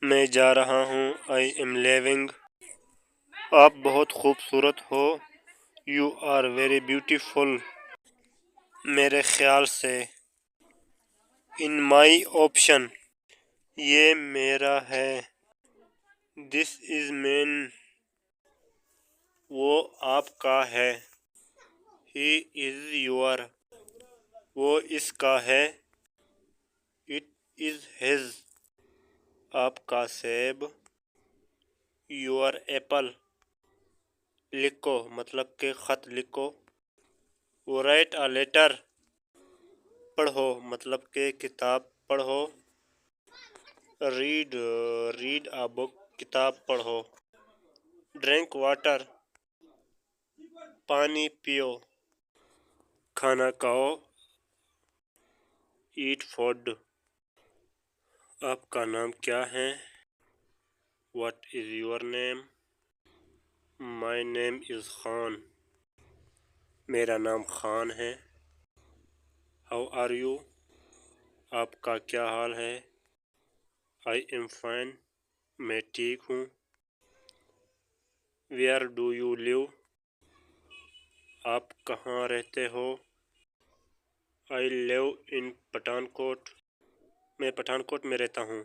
میں جا رہا ہوں. I am leaving. آپ بہت خوبصورت ہو. You are very beautiful. میرے خیال سے. In my option. یہ میرا ہے. This is mine. وہ آپ کا ہے. He is your. وہ اس کا ہے. It is his. آپ کا سیب. Your apple. لکھو مطلب کہ خط لکھو. Write a letter. پڑھو مطلب کہ کتاب پڑھو. read a book. کتاب پڑھو. drink water. پانی پیو. کھانا کھاؤ. eat food. آپ کا نام کیا ہے؟ What is your name? My name is Khan. میرا نام خان ہے. How are you? آپ کا کیا حال ہے؟ I am fine. میں ٹھیک ہوں. Where do you live? آپ کہاں رہتے ہو؟ I live in پٹھان کوٹ. میں پٹھان کوٹ میں رہتا ہوں.